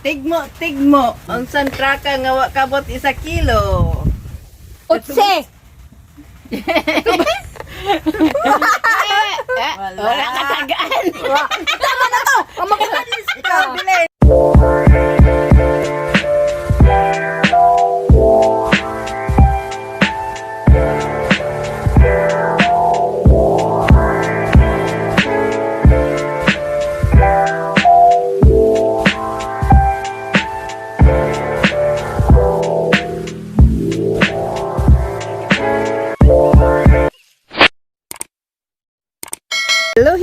Tigmo. Ang santraka nga wa kabot 1 kilo. Utse! Wala ka tagaan. Tama na to! Ang magkakalis ka! Dili.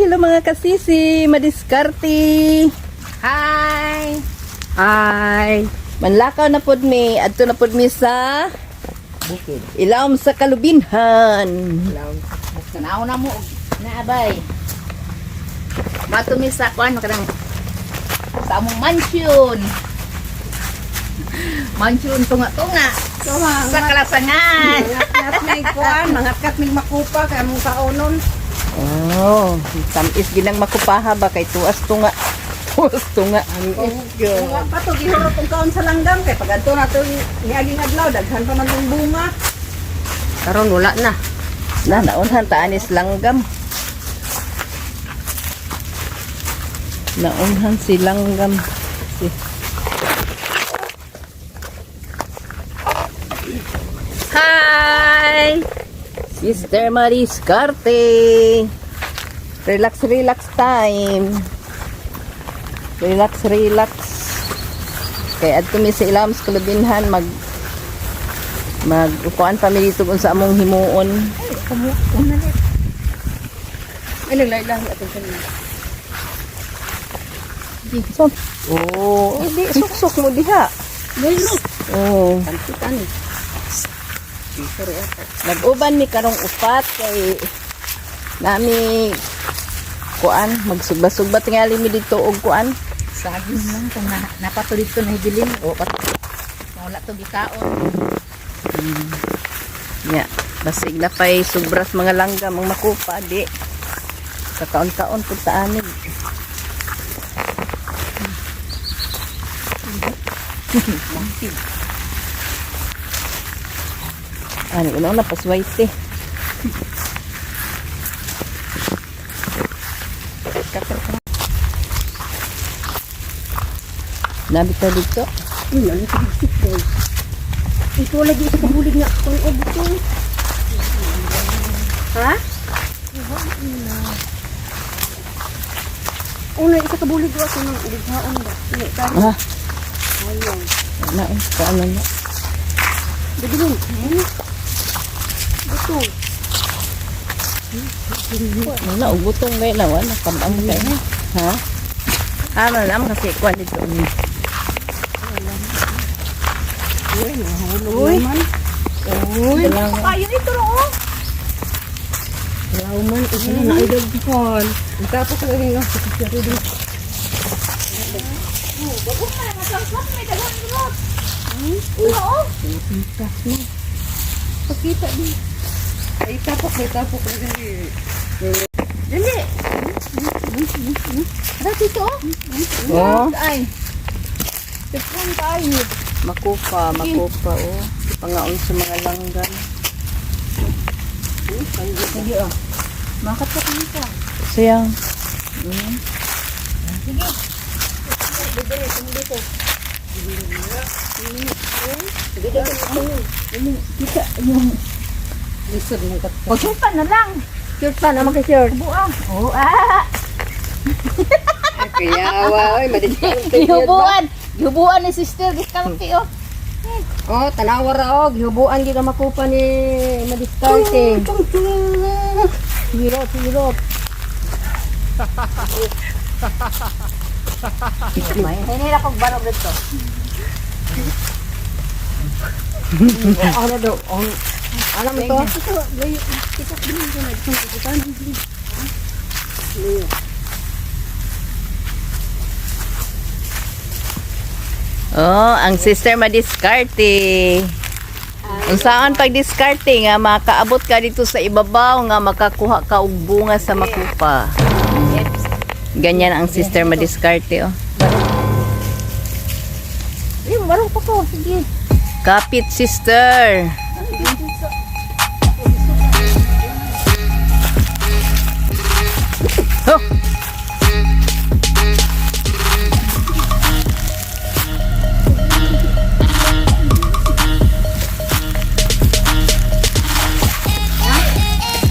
Hello mga kasisi, madiskarte. Hi! Hi. Manlakaw na pod mi, adto na pod mi sa Bukid. ilawom sa Kalubinhan. Tanaw na mo. Naabay. Matumi sa kuan kadang sa among mansion. Mansion tunga-tunga. Sa kalasangan. Mangat may kuan, mangat may makupa kay among kaunon. Oh, tamis ginang makupaha ba kay tuas tunga. Tuas tunga. Nga pa to gihurot ang kaon sa langgam kay pag adto na to niaging adlaw daghan pa man tong bunga. Karon wala na. Na naunhan ta anis langgam. Naunhan si langgam. Hi! Sister Madiskarte. Relax time. Relax. Kaya adto mi sa ilawom sa Kalubinhan upuan pa mi dito sa among himuon. Ay naglaylahi atong kanina. So, oh, hindi suksok mo diha. Oh, Pantitan ni. nag-uban mi karong upat kay nami kuan magsugba-sugba tingali mi dito og kuan. Saging lang kung napato dito na hibilin. O wala to gikaon. Nya, basig na pay subras mga langgam ang makupa di. Sa taon-taon pud ta anig. Ano una paswayte. Nabita dito. Ano sa bisik ko. Ito lagi sa kabulig nga kon og to. Ha? Una isa kabulig ko ako nang ulighaon ba. Ni ka. Ah, Ayun. na ano na. Bigilin. Ito. Wala og butong kay na wala kabang kay. Ha? Ano lang kasi kuan dito ni. Uy, nahulog naman. Uy, Lang. kayo ito ro. Wala man isa na idog kon. Tapos ang nga sa kasi dito. Pakita din. Ay tapok na din. Dali. Ada dito. Oh, Ay. Tekon tayo. makupa oh. Pangaon sa mga langgam. Sige oh. Makat ka dito. Sayang. Kita yung Lisod ng kat. o shirt pa na lang. Shirt pa naman kay shirt. Buang. Oh, ah. Kaya awa oy, madiskarte. Gihubuan ni sister discount oh. Oh, tanawa ra og hiubuan gyud ang makupa ni madiskarte. Hirot. Hindi na kong barog dito. Ano daw? Alam mo to? Oh, ang sister madiskarte. Unsaan pag diskarte nga makaabot ka dito sa ibabaw nga makakuha ka og bunga sa makupa. Ganyan ang sister madiskarte oh. pa ko. Sige. Kapit, sister. Oh.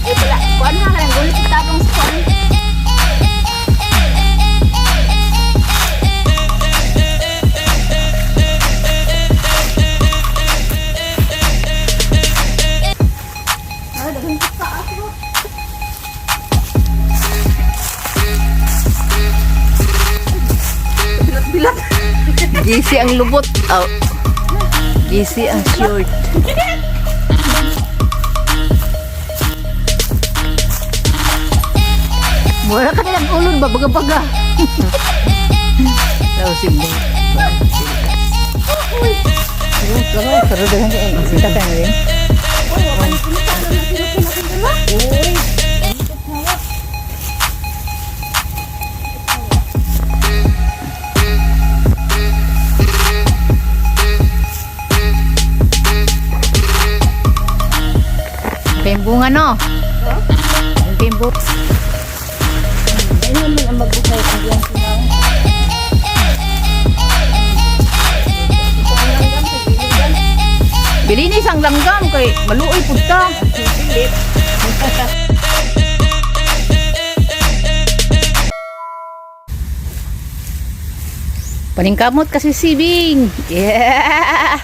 Eh, pala. Kuan na ka ng gulit itabong sa kuan. Ay, daghang kita ako. Bilat-bilat. Gisi ang lubot. Oh. Gisi ang short. Wala ka nilang ulod ba? Baga-baga. Daw si Bo. Sita ka na rin. Pembunga no? Pembuk. Ayun naman ang magbukay ang iyang sinaw. Bili ni isang langgam kay maluoy pud ta. Pilit. Paningkamot kasi sibing. Yeah.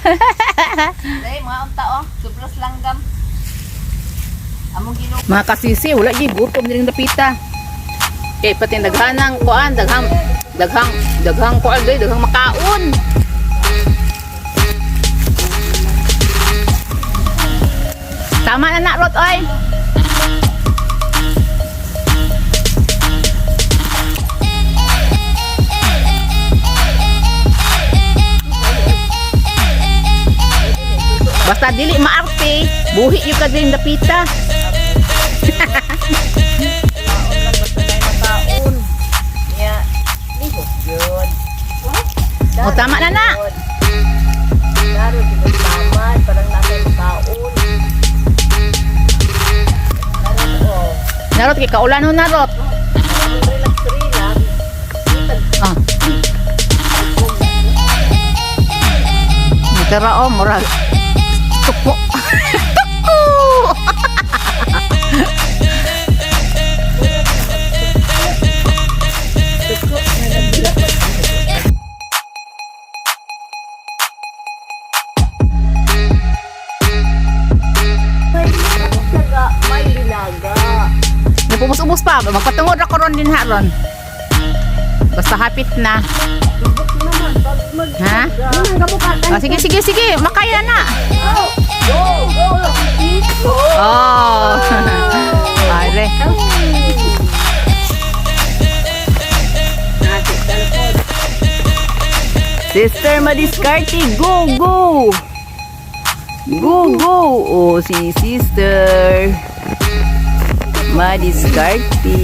Dahil mga unta oh. Subros langgam. Among gino. Mga kasisi, wala gi gutom din napita. Kay pati daghanang kuan, daghang kuan day, daghang makaon. Tama na na Rot oy. Basta dili maarte, buhi yung ka din napita. Makaon. Ya. Ligo. Good. O tama na na. Laro di tamad. Parang nasa makaon. Oh. Narot kay kaulan ho narot. Relax. Ah. Tara murag. Tupo. Tupo. May linaga. Napubos-ubos pa, magpatungod ako ron din haron. Basta hapit na. Ha? Ah, sige, sige, sige. Makaya na. Oh. Pare. Sister Madiskarte, go, go! Go, go! Oh, si Sister Madiskarte.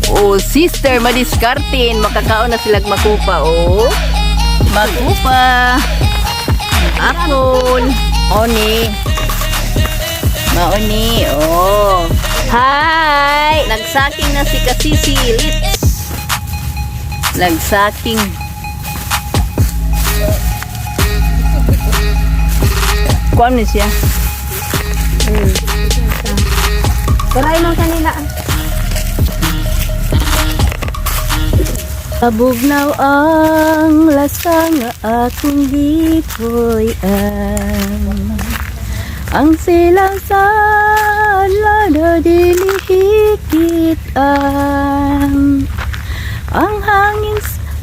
Oh, Sister Madiskarte. Makakaon na silang makupa, oh. Makupa. Apple. Oni. Mauni, oh. Hi! Nagsaking na si Kasisi Litz. Nagsaking. Kuan ni siya. Karay man kanila. Abugnaw ang lasang akong gipoy-an. Ang silang sala na dilihikitan. Ang hangin,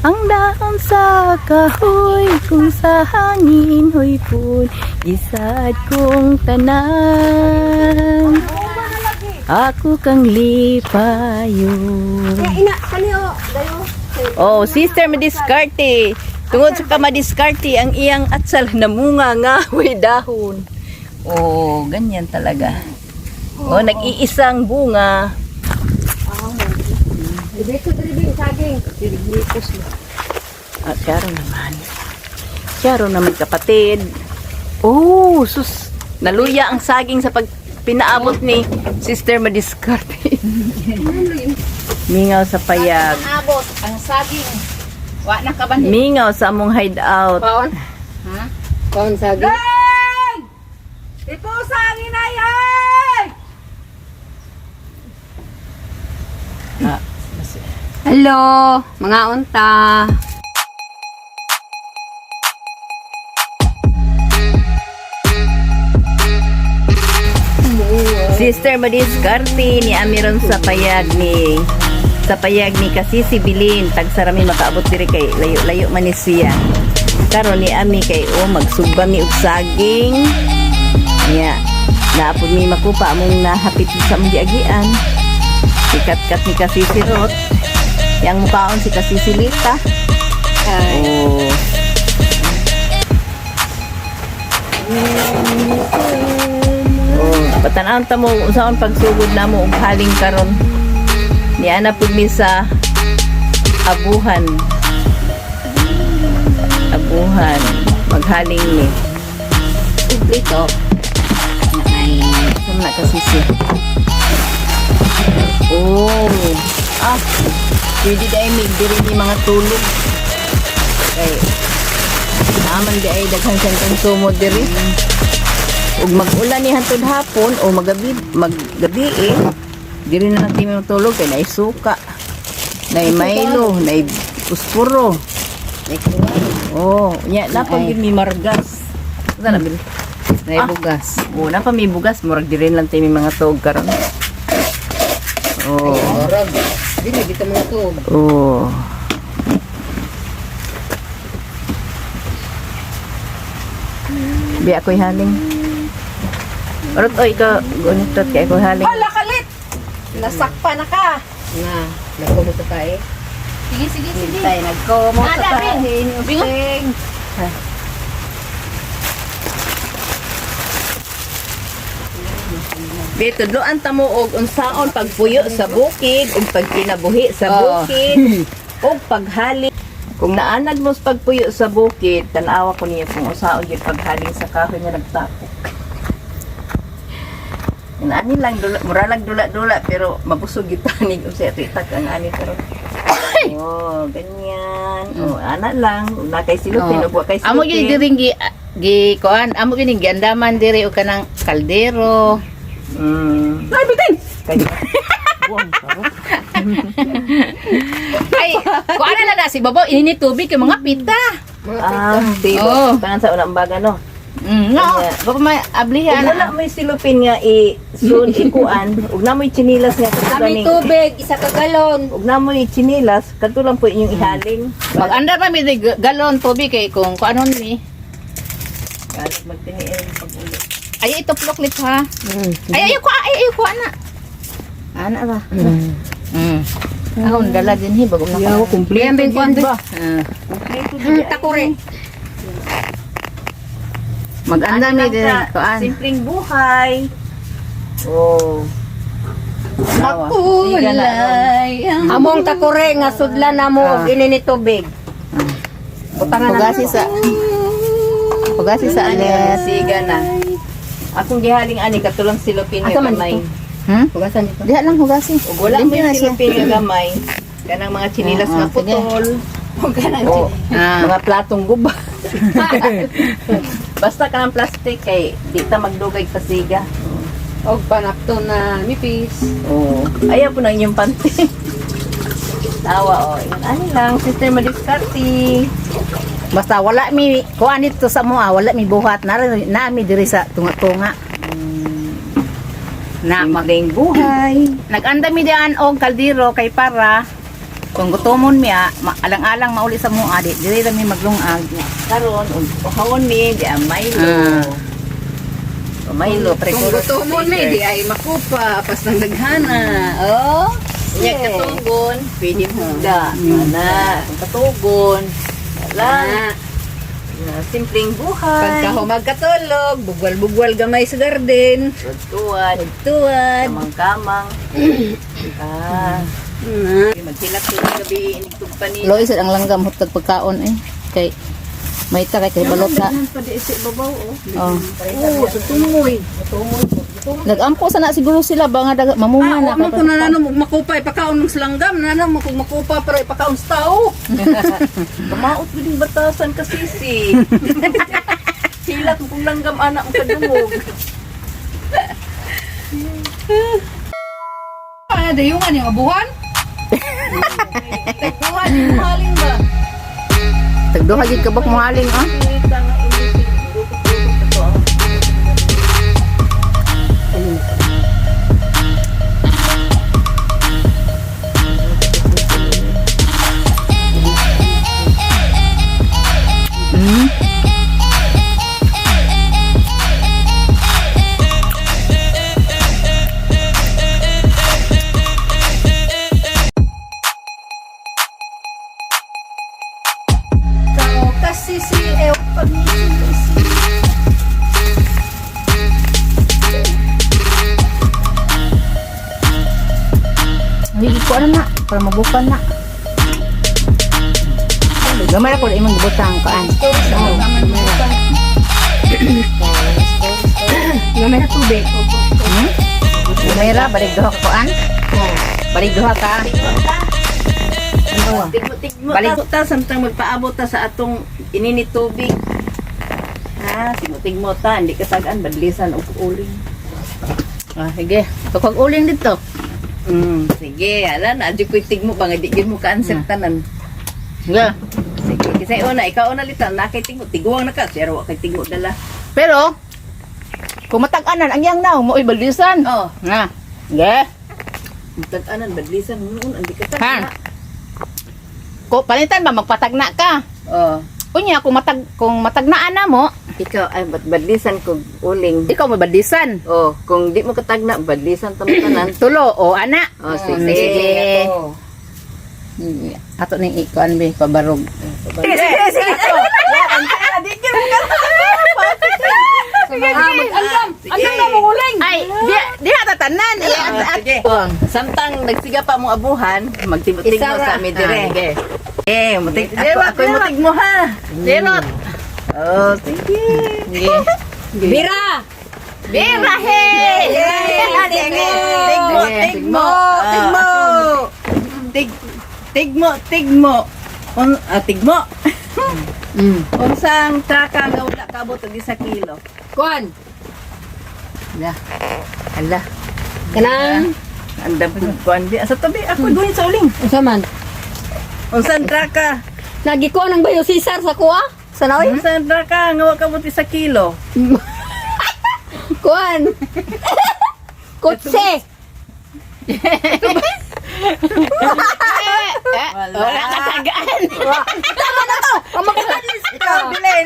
ang dahon sa kahoy, kung sa hangin hoy kun isad kong tanan. Ako kang lipayon. Ina, kaniyo, dayo. Oh, Sister Madiskarte. Tungod sa ka Madiskarte, ang iyang atsal na munga nga way dahon. Oh, ganyan talaga. Oh, nag-iisang bunga. Dito diri saging. Diri-diri At Sharon naman. Sharon naman kapatid. Oh, sus. Naluya ang saging sa pinaabot ni Sister Madiskarte. Mingaw sa payag. Abot ang saging. Wa na ka ba ni? Mingaw sa among hideout. Paon? Ha? Paon saging? Gang! Ipo saging ay ay! Ah, Hello, mga unta. Sister Madiskarte ni Amiron sa payag ni Kasisi Bilin tagsarami makaabot diri kay layo-layo man ni siya. Karon ni Ami kay magsugba mi og saging. Nya naapod mi makupa among nahapit sa among giagian. Sikat-kat ni Kasisi Rot. Yang mukaon si Kasisi Lita. Oh. Patanawon ta mo usaon pagsugod namo og haling karon. Ni ana pud mi sa abuhan. Abuhan maghaling ni. Kumplito. Ay, Sama kasi si. Oh. Ah. Pwede dai mi diri ni mga tulog. Kay naman di ay daghan siyang konsumo diri. Ug mag-ulan ni hantod hapon o maggabi diri na natin yung tulog kay naay suka, naay Milo, naay puspuro. Oh, nya na pag mi margas. Sa na bil. nay bugas. Oh, na pa mi bugas murag diri lang tayo may mga tuog karon. Oh. Orog. Dili dito mga tub. Oh. Bi ako'y haling. Orot oy ka gunit kay ako'y haling. Hala kalit. Nasakpa na ka. Na, nagkumot ta eh. Sige, sige, sige. Tay nagkomo Ada, sa Bin. tahin using. Dito doan ta mo og unsaon pagpuyo sa bukid ug pagkinabuhi sa Oo. bukid ug paghali. Kung naanad mo sa pagpuyo sa bukid, tan-awa ko niya kung unsaon gyud paghaling sa kahoy nga nagtapok. Ani lang muralag dula-dula pero mabusog gyud tanig og sa titak ang ani karon. Oh, ganyan. Oh, ana lang na kay silupin ug wa kay silupin. Amo gyud diring gi kuan, amo gyud gi andaman diri o kanang kaldero. Ay bitin. Kaya. Buwang karo. Ay, kuan na si babo ini tubig kay mga pita. Ah, di Oh. ba? Kanang sa unang baga no. No, babo may Ug ablihan. wala may silupin nga i-sun ikuan. Ug namoy chinilas nga kadto Kami ganing. tubig, isa ka galon. Ug namoy chinilas kadto lang po inyong ihaling. Pag anda pa mi di galon tubig kay kung kuanon ni. Galit magtiniil pag-ulit. Ay ito ploklit ha. Ay ayo ko ana. Ana ba? Ako dala din hi bago na. Yaw, kumpleto Yan, gyud ba? Kompleto Takore. Mag-anda mi din kuan. Simpleng buhay. Oh. Makulay. Among takore nga sudlan namo og ini ni tubig. Pugasi sa anes. Siga na. Akong gihaling ani katulong silupin nga Asa man gamay. Hugasan dito. Diha lang hugasi. Ug wala Limpyo may na siya. silupin nga gamay. Kanang mga chinilas nga sige. putol. Ug kanang mga platong guba. Basta kanang plastic kay di ta magdugay sa siga. Og panapto na nipis. Oo. Ayaw po na inyong panty. Tawa, oh. Ano lang, Sister Madiskarte. Basta wala mi kuan dito sa mua, wala mi buhat na mi diri sa tunga-tunga. Na Maging buhay. nag-anda mi diyan og kaldero kay para kung gutomon mi alang-alang mauli sa mua di diri ra mi maglungag. Karon, uhawon mi, di ang Milo. Milo, Kung gusto mo ni di ay makupa pas nang daghana. Oh. Iya katugon, pwede mo da. Ana, kung katugon. Wala. Simpleng buhay. Pagka magkatulog, bugwal-bugwal gamay sa garden. Tuwad. Tuwad. Kamang-kamang. Maghilak ko ng gabi. Inigtog pa ni. Lois ang langgam hutag pagkaon eh. Kay may takay kay balot sa. Pa di isi babaw Oh. sa tungoy. Nag-ampo sana siguro sila ba nga mamunga na Ako na nanong makupay pakaon ng silanggam, nanong makupa para ipakaon sa tao. Kamaot ko din batasan kasisi. Silat mo kung langgam anak mo kadungog. Ano dayungan yung abuhan? Tekuhan yung haling ba? Tagduha gid kabak mo haling ah. Kasi si pag-isip. Hindi ko na para mabukan na. Gamay ako imong gibutang kaan. Gamay na tubig. Gamay ra balik duha ka kuan. Balik duha ka. Tigmo-tigmo ta samtang magpaabot ta sa atong ininit tubig. Tigmo-tigmo ta, hindi kasagaan badlisan og uling. Ah, sige. Tukag uling dito. Sige, ala na adyo ko'y tigmo ba nga di gyud mo ka-answer tanan. Sige. Sige, kasi una ikaw na litan na kay tigmo, tiguang na ka, pero wa kay tigmo dala. Pero kung matag-anan ang yang naw mo ibalisan. Oh, Na. Sige. tag-anan badlisan noon andi ka ta. Ha? Ko palitan ba magpatagna ka? Oh, Unya kung matagnaan na mo, ikaw ay badlisan kog uling. ikaw mabadlisan. Oh, kung di mo katagna badlisan ta mo tanan. Tulo o ana. Oh, sige. Sige. Ato ning ikuan be pabarog. Sige, sige. Di gyud Andam na mo uling. Ay, di ata tanan. Sige. Samtang nagsiga pa mo abuhan, magtibot-tibot sa mi dire. Sige. Mutig ako mutig mo ha. Dirot. Oh, sige. Sige. Bira. Bira he. Tigmo. Tigmo. Tigmo. Unsang traka nga wala kabot og 1 kilo. Kuan. Ala. Kanang Andam kuan di sa tabi ako duhin sa uling. unsa man? Unsang traka? Nagikuan ang bayo Cesar sa kuha? Sa naoy? Unsang traka nga wala kabot 1 kilo. Kuan. Kotse. Wala ka tagaan. Ikaw bilin.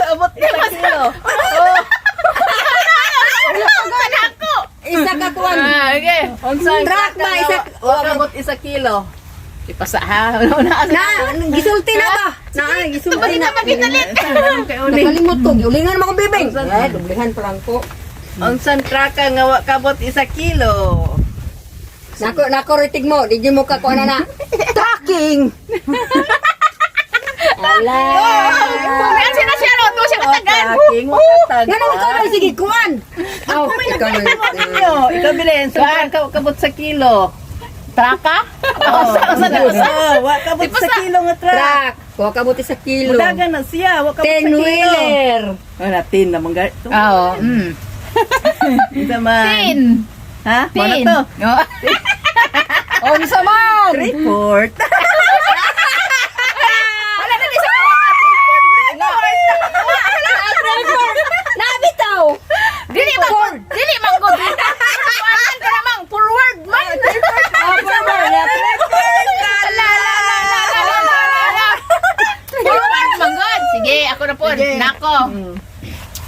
Abot 1 kilo. Isa ka kuan. Okay. Unsang Trak traka ba, isa- wala kabot 1 kilo. Ipasa ha. Una Na, gisulti na ba? Na, gisulti na. Kay uling. Nakalimot ko, giulingan mo akong bibing. Eh, dublihan pa lang ko. Unsang traka nga wala kabot 1 kilo. Nako ritig mo, di mo ka kuan na. Tracking. Ala. Yan sila siya ro. Ito siya katagan. Tracking mo katag. Ganun ikaw na sige kuan. Aw, ikaw na. Ikaw bilin. So ka kabot sa kilo. Traka? Wa kabot sa kilo nga truck. Track. Kuha ka buti sa kilo. Mudagan na siya. Wa kabot sa kilo. 10-wheeler. Wala, tin na mangga. Oo. Ito man. Tin. Ha? Mana Tin. to? Unsa man? Report. Wala na di sa Nabitaw. Dili man. Dili man ko. Kuanan ka namang. Forward man. Forward man god. Sige, ako na po. Sige. Nako.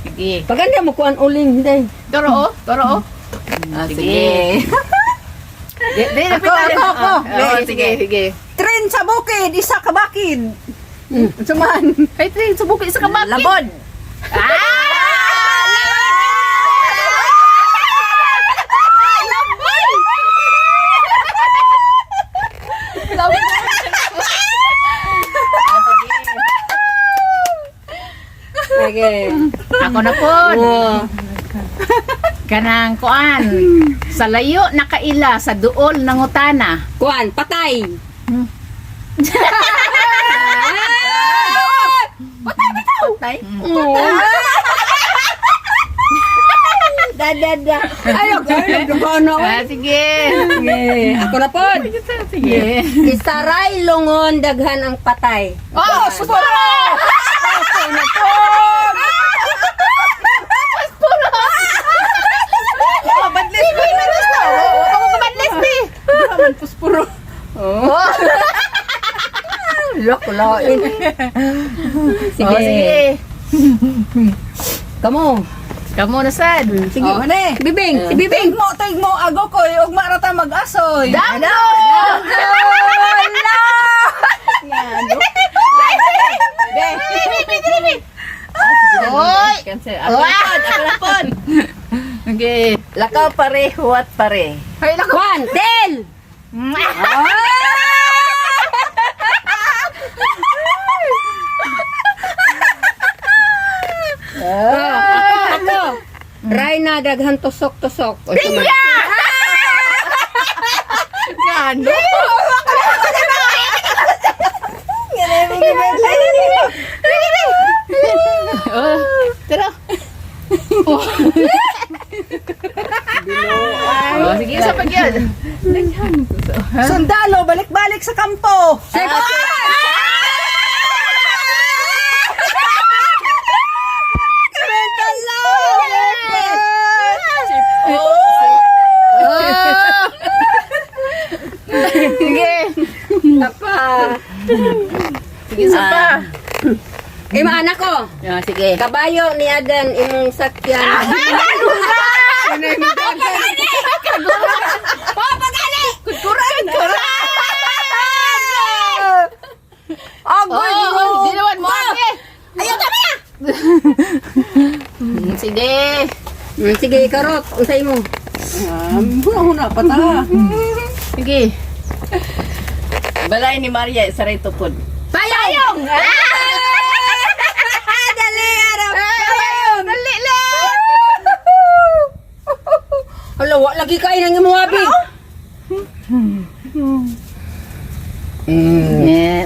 Sige. Paganda mo kuan uling, day. Toro. Sige. Di, Ako. sige. Sige. Tren sa bukid, isa ka bakid. Suman. Kay Tri, subuki sa kabaki. Labod. Okay. Ako na po. Kanang kuan. Sa layo nakaila sa duol ng utana. Kuan, patay. Patay. Da. Ayaw, nagdugono. Sige. Ako na po. Sige. Isaray lungon daghan ang patay. Oh, super! Loko-loin. Sige. Sige. Kamu. Kamu na sad. Sige. Oh, ne. Bibing. Si Bibing. Tig mo, ago ko. Ug marata mag-asoy. Dangdo! Oy! Ako na pod. Okay. Lakaw pare, huwat pare. Hay lako. Kuan, tel. Ako. Rayna daghan tusok-tusok. Pinya! Gano? Tara. Oh, sige, isa pa yan. Sundalo, balik-balik sa kampo. Sige. Apa? Sige, isa pa. Ima anak ko. Ah, sige. Kabayo ni Adan imong sakyan. Oh, di naman mo. Ayaw tama na. Sige. Sige, karot. Unsay mo? Huna pa ta. Sige. Balay ni Maria, saray tupod. Payong! Dali, araw. Dali lang! Hala, wa lagi kain ang imong abi.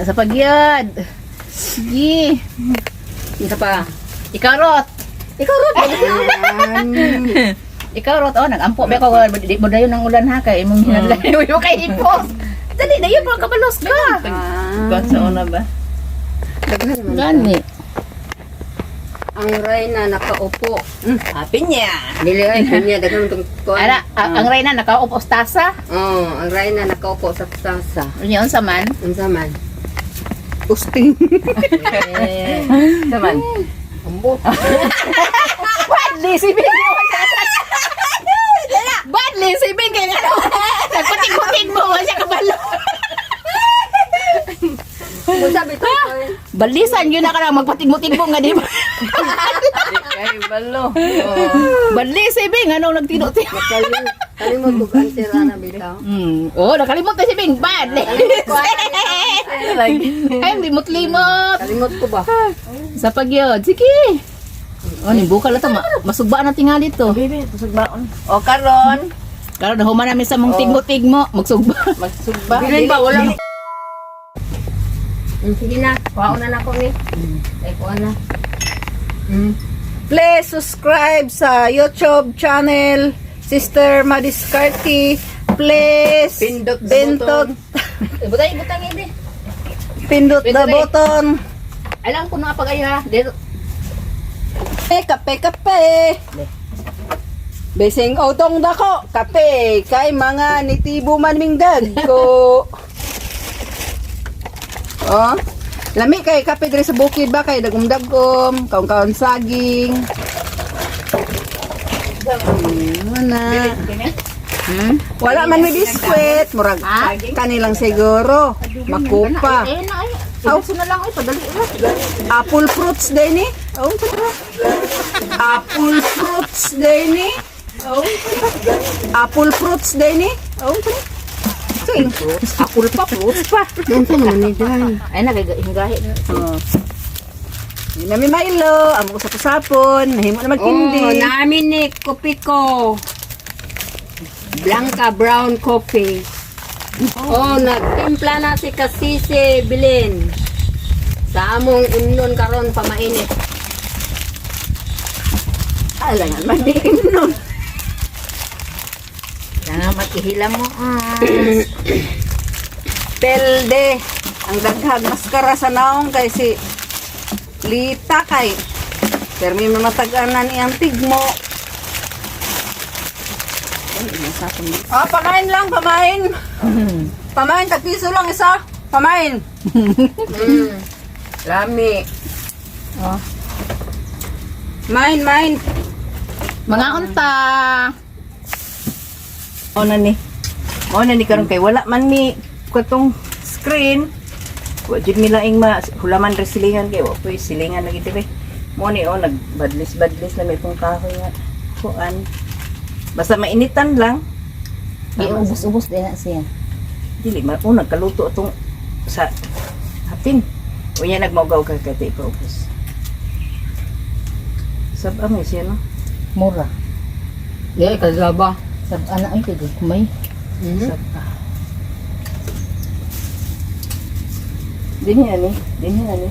Sa pagyad. Sige. Isa pa. Ikarot. Ikarot. Ikarot. Oh, nag-ampo. Beko, di mo dayon ng ulan ha. Kaya imong hinalayo yung kay hipos. Dali, dayon mo kabalos ka. Kuwan sa una ba? Gani. Ang Reyna nakaupo. Happy niya. Dili ay kanya daghan tong kuan. Ana, ang Reyna nakaupo sa tasa. Oh, ang Reyna nakaupo sa tasa. Yun sa man. Unsa man? Usting. Saman. Badly si Bing. Badly si Bing. Kaya nga. Nagpating-pating mo. Wala siya kabalo. Unsa bitaw? Balisan yun na ka lang. Magpating-pating nga di ba? Ay, balo. Badli si Bing. Anong nagtino-tino? Kalimot ko ang tirana bitaw. Oh, nakalimot na si Bing. Badly. Ay, hindi mo't-limot. Kalimot ko ba? Sa pagyod. Sige. Oh, nibuka lang ito. Masugbaan na tingali ito. Bibi, pusugbaon. O karon, Karon na human namin sa mong tigmo-tigmo. Magsugba. magsugba. Bilin ba wala? Sige na, kuha na nako ni. Ay kuha na. Please subscribe sa YouTube channel Sister Madiscarty. Please Pindot the pindot, Ibutang ini. pindot the Pindot, eh. button. Alam ko na pag ayo ha. Dito. Kape. Besing otong dako, kape kay mga nitibo man mingdag ko. Oh, lami kay kape diri sa bukid ba kay dagom-dagom, kaon-kaon saging. Mana? Wala man may biskwit, murag kanilang siguro. Makupa. Ayun na, ayun. Ibuso na lang, padali ulit. Apple fruits din ni. Oh, tara. Apple fruits din ni. Oh. Apple fruits din ni. Oh, tara. Apple pa, fruits pa. Nansa naman ni Dan. Ay, nagagahingahin na. Oh. Yun na may Milo, amo usap-usapon, nahimo na Oh, magkindi. namin ni kopi ko. Blanca brown coffee. Oh, nagtimpla na si Kasisi Bilin. Sa among imnon karon pamainit. Alangan, madiin nun. Salamat, ihila mo. Pelde, ang daghag maskara sa naong kay si Lita kay. Pero may mamatagaan niyang tigmo. Pamain lang, pamain. Pamain, tagpiso lang isa. Pamain. Lami. Main. Mga unta. O na ni. O na ni karon kay wala man mi katong screen. Wa jud mi laing hulaman ra silingan kay wa poy silingan lagi dire. Mo ni nagbadlis-badlis na may pong kahoy nga kuan. Basta mainitan lang. Ubus-ubus din na siya. Dili man nagkaluto atong sa hapin. Unya nagmaugaw ka kay paubos. Sab mo siya no. Mura. Di kagaba. Sa anak ay kay kumay. Sab. Dinhi ani.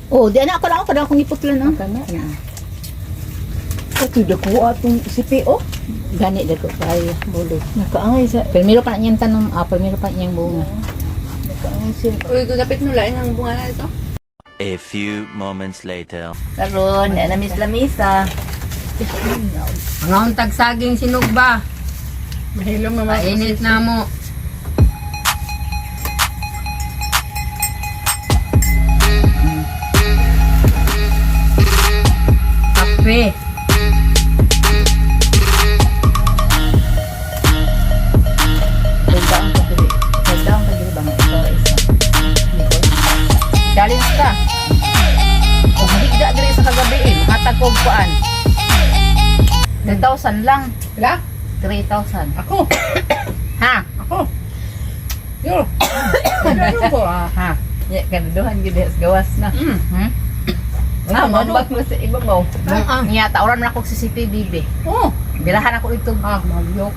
Oh, di anak ko lang ako iputlan ah. Kana. Ito dako atong CPO. Gani dako kay bulo. Nakaangay sa Primero pa niyang tanom, primero pa niyang bunga. nakaangay siya. Uy, gagapit mo lang ang bunga na ito. A few moments later. Karon, na miss lamisa. Mga untag saging sinugba. Mahilo mama. Painit na mo. Kape. Daang pa dili bang ito isa. Challenge ka. Kung higda diri sa kagabi hatag ko kuan. 3,000 lang. Wala? 3,000. Ako. Ha? Ako. Yo. Ano ko Ha? Ya, kanaduhan gid sa gawas na. Hmm? Nga, mabak mo sa ibabaw. Niya tauran man ako sa CCTV be. Oh. Bilahan ako dito. Magyok.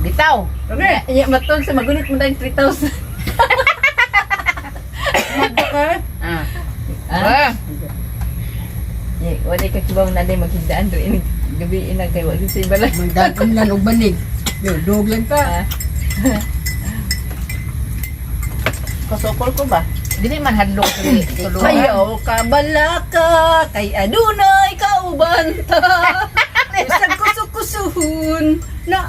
Bitaw. Okay. Ya, matod sa magunit mo tayong 3,000. Ah. Ya, wala ka kibaw na din maghindaan rin. Gabi ina kay wala sa ibalay. Magdagan lang og banig. Yo, dog lang ka. Kasokol ko ba? Dili man hadlok dili. Sayaw ka balaka kay adunay kauban ta. Bisag kusuk-kusuhun na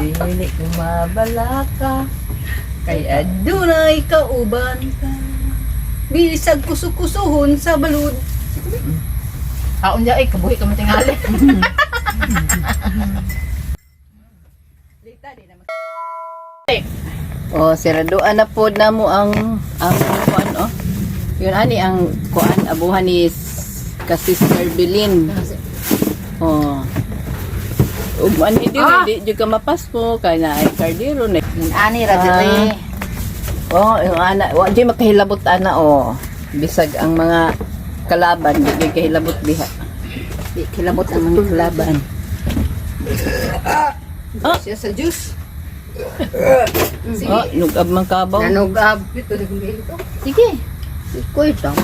Dili ko mabalaka. kay adunay kauban ka. Bisag kusuk-kusuhon sa balud. Kaon ja ay kabuhi ka mo tingali. Oh, siraduan na pod na mo ang kuan oh. Yun ani ang kuan abuhan ni Sister Bilin. Oh. Ug ani di jud ka mapaspo kay na ay kardiro na. Ani ra diri. Oh, yung ana, wa di makahilabot ana oh. Bisag ang mga kalaban di kahilabot diha. Di kilabot ang mga kalaban. Siya sa juice. Oh, nugab man kabaw. Nanugab. Sige. Koy tama.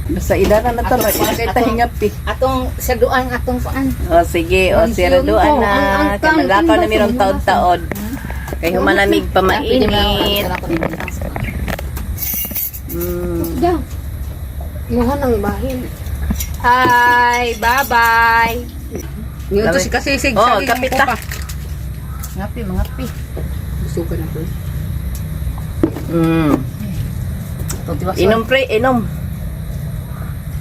Basta idara na ta kay tahingapi. Atong saduan atong kuan. Oh, sige. O, siraduan na. Kamalakaw na mayroong taod-taod. Kay humanamig pa mainit. Daw. Muha nang bahin. Hi, bye-bye. Ngayon to si Kasisig. Oh, saging kapit ang ta. kupa. Ngapi mga pi. Gusto ka na po. Inom pre, inom.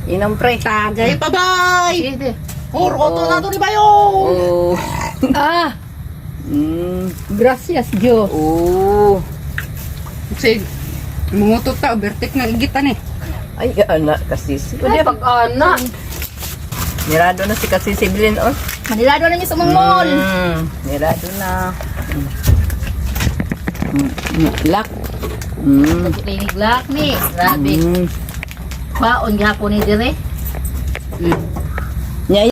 Inom pre. Tagay, bye-bye. Sige. Puro to na to ni Bayo. Oh. Ah, Gracias, Diyos. Oh. Kasi, mungutot ta, overtake na igitan eh. Ay, anak kasi. Ay, pag-ana. Mirado na si kasi si Bilin, oh. Manilado na niya sa mall. Mirado na. Lak. Tinig lak ni. Grabe. Baon gihapon ni dire. Nya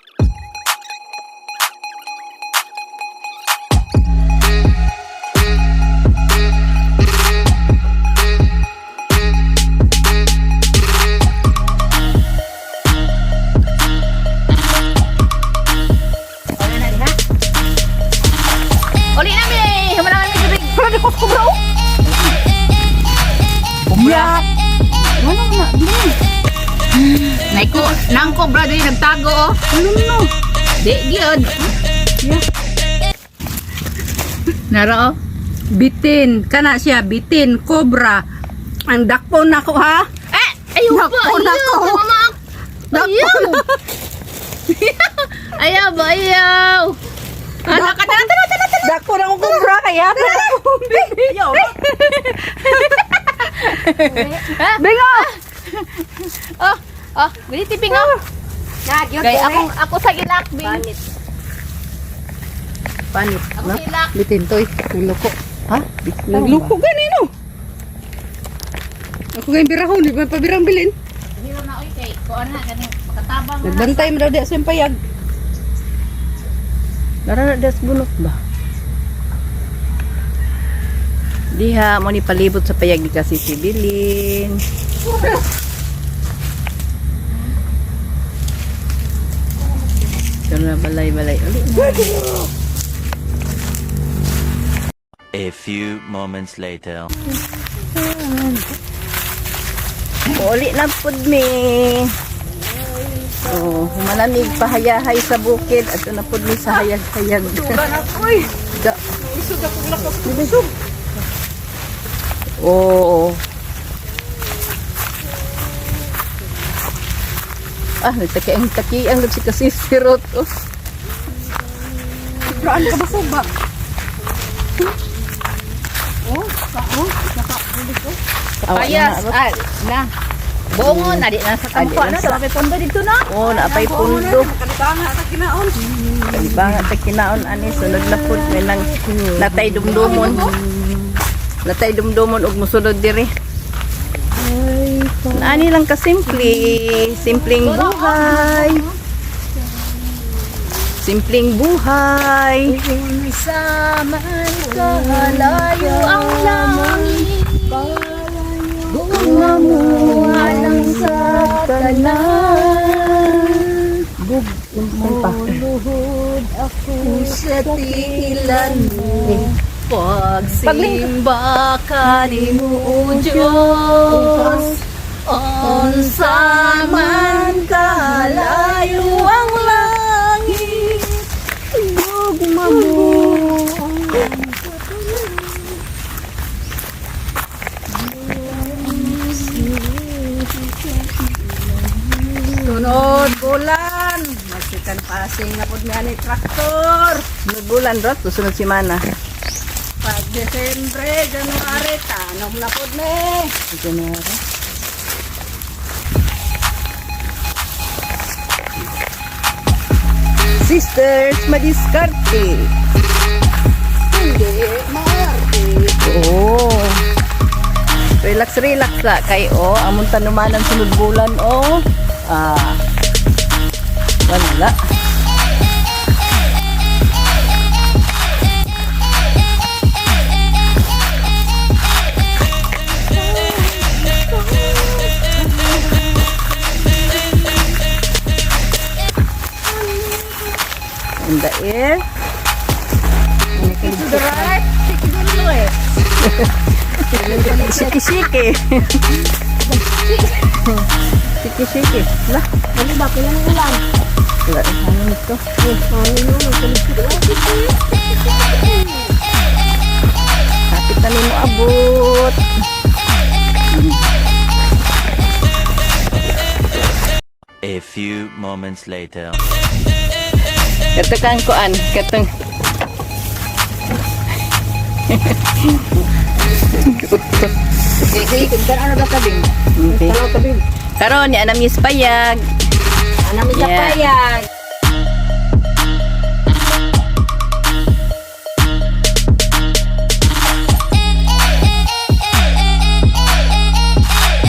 Uli na mi. Humana na mi tubig. Pero ko bro. Ya. Naiko, nang cobra din nagtago oh. No. Di gyud. Nara oh. Bitin, kana siya, bitin, cobra. Ang dakpo na ko ha. Ayaw ba? Nako, nako. Ayaw. Ayaw ba? Ayaw. Anak ka tara. Dakpo na ko cobra kaya. Yo. Bingo. Oh, bili ti bingo. Nagyot. Gay ako sa ilak bing. panit, Ako no? sa ilak. Bitin toy, nagloko. Ha? Nagloko ganino. Ako gayong birahon, di ba pabirang bilin? Hiro na oy kay ko ana gani makatabang na. Nagbantay mo daw di sa payag. Naradas bunot ba? Diha mo ni palibot sa payag ni kasi si Bilin. Kana balay-balay ulit. A few moments later. Uli na pud mi. Oh, malamig pahayahay sa bukid at na pud mi sa hayag-hayag. Da. Oo. Nagtakiang si kasi sirot. Oh. Braan ka ba suba? Payas na. Bongon na di na sa kampo Adi na na sa- sa pondo dito na. Oh, naapay pundo. Kanibanga at kinaon. Kalibanga sa kinaon ani sunod na pud may nang natay dumdumon. Natay dumdumon og mosunod diri. Ani lang ka simpleng buhay. Simpleng buhay. Saman ka layo ang langit. Gumamuha lang sa kanan. Luhod ako sa tilan mo. Pagsimba ka ni mo, O Diyos. Unsa man kalayo ang langit. Gugma mo. Sunod bulan. Magsikan pasing na pud mi ani traktor. Sunod bulan rat sunod semana. Pag Desembre, January, tanom na pud mi. January. Sisters, madiskarte. Hindi maarte. Oo. Relax la kay amon tanumanan sunod bulan wala. In the air. To the right, to the left. Siki-siki. Siki-siki. Lah, Ano ba kailan ulan? wala na hangin ito. Kapit na mo abot. A few moments later. Katong kuan, katong Sige, kung ano ba tabing? Okay. Tanaw tabing. Karon ni anam is payag. Ano mo sa Yeah. payag?